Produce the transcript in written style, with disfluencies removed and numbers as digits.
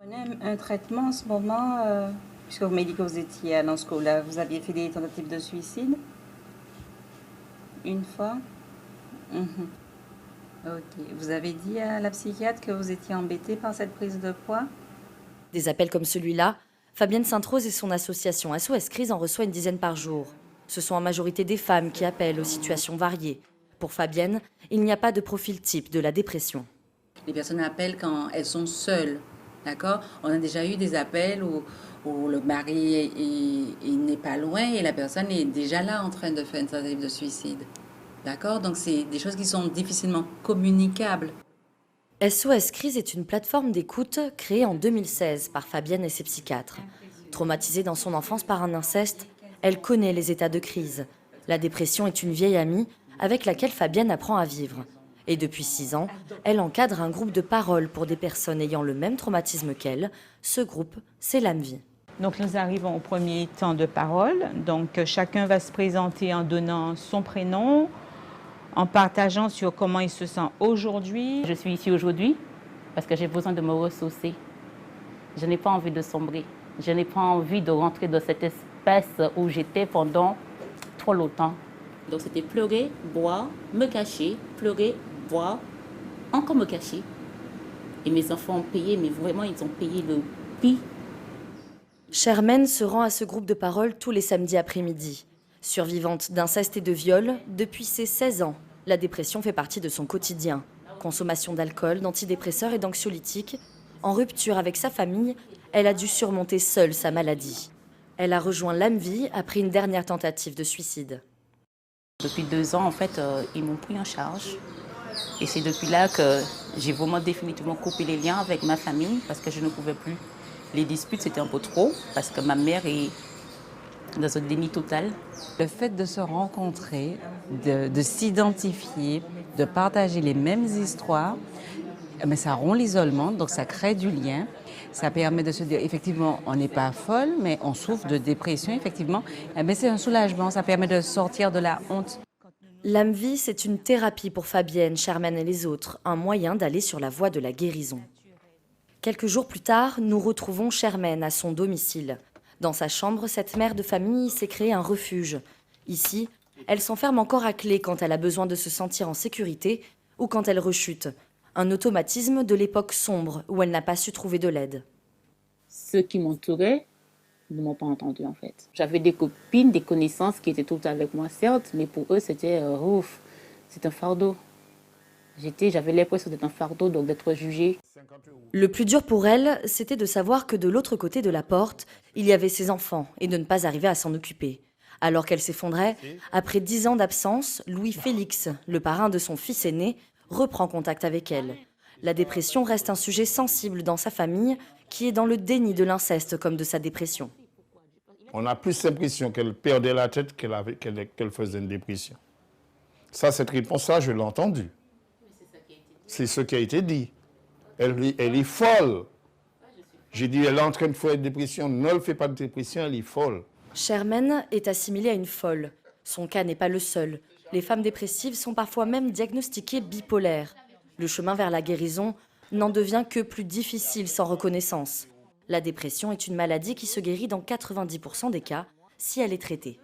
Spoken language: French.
Un traitement en ce moment, puisque vous m'avez dit que vous étiez à Lansco, là, vous aviez fait des tentatives de suicide une fois. Mhm. Ok. Vous avez dit à la psychiatre que vous étiez embêtée par cette prise de poids? Des appels comme celui-là, Fabienne Sainte-Rose et son association SOS Crise en reçoit une dizaine par jour. Ce sont en majorité des femmes qui appellent aux situations variées. Pour Fabienne, il n'y a pas de profil type de la dépression. Les personnes appellent quand elles sont seules, d'accord? On a déjà eu des appels où le mari il n'est pas loin et la personne est déjà là en train de faire une tentative de suicide, d'accord? Donc c'est des choses qui sont difficilement communicables. SOS Crise est une plateforme d'écoute créée en 2016 par Fabienne et ses psychiatres. Traumatisée dans son enfance par un inceste, elle connaît les états de crise. La dépression est une vieille amie avec laquelle Fabienne apprend à vivre. Et depuis 6 ans, elle encadre un groupe de parole pour des personnes ayant le même traumatisme qu'elle. Ce groupe, c'est l'AMVI. Donc nous arrivons au premier temps de parole. Donc chacun va se présenter en donnant son prénom, en partageant sur comment il se sent aujourd'hui. Je suis ici aujourd'hui parce que j'ai besoin de me ressourcer. Je n'ai pas envie de sombrer. Je n'ai pas envie de rentrer dans cette espace où j'étais pendant trop longtemps. Donc c'était pleurer, boire, me cacher, pleurer, boire, encore me cacher. Et mes enfants ont payé, mais vraiment ils ont payé le prix. Shermaine se rend à ce groupe de parole tous les samedis après-midi. Survivante d'inceste et de viol, depuis ses 16 ans, la dépression fait partie de son quotidien. Consommation d'alcool, d'antidépresseurs et d'anxiolytiques. En rupture avec sa famille, elle a dû surmonter seule sa maladie. Elle a rejoint l'AMVI après une dernière tentative de suicide. Depuis 2 ans, en fait, ils m'ont pris en charge. Et c'est depuis là que j'ai vraiment définitivement coupé les liens avec ma famille parce que je ne pouvais plus. Les disputes, c'était un peu trop parce que ma mère est dans un déni total. Le fait de se rencontrer, de s'identifier, de partager les mêmes histoires, mais ça rompt l'isolement, donc ça crée du lien. Ça permet de se dire, effectivement, on n'est pas folle, mais on souffre de dépression, effectivement. Mais c'est un soulagement, ça permet de sortir de la honte. L'AMVI, c'est une thérapie pour Fabienne, Shermaine et les autres, un moyen d'aller sur la voie de la guérison. Quelques jours plus tard, nous retrouvons Shermaine à son domicile. Dans sa chambre, cette mère de famille s'est créée un refuge. Ici, elle s'enferme encore à clé quand elle a besoin de se sentir en sécurité ou quand elle rechute. Un automatisme de l'époque sombre où elle n'a pas su trouver de l'aide. Ceux qui m'entouraient ne m'ont pas entendu en fait. J'avais des copines, des connaissances qui étaient toutes avec moi certes, mais pour eux c'était ouf, c'est un fardeau. J'avais l'impression d'être un fardeau, donc d'être jugée. Le plus dur pour elle, c'était de savoir que de l'autre côté de la porte, il y avait ses enfants et de ne pas arriver à s'en occuper. Alors qu'elle s'effondrait, après 10 ans d'absence, Louis-Félix, le parrain de son fils aîné, reprend contact avec elle. La dépression reste un sujet sensible dans sa famille, qui est dans le déni de l'inceste comme de sa dépression. On a plus l'impression qu'elle perdait la tête qu'elle faisait une dépression. Ça, cette réponse-là, je l'ai entendue. C'est ce qui a été dit. Elle est folle. J'ai dit, elle est en train de faire une dépression. Ne le fait pas de dépression, elle est folle. Shermaine est assimilée à une folle. Son cas n'est pas le seul. Les femmes dépressives sont parfois même diagnostiquées bipolaires. Le chemin vers la guérison n'en devient que plus difficile sans reconnaissance. La dépression est une maladie qui se guérit dans 90% des cas si elle est traitée.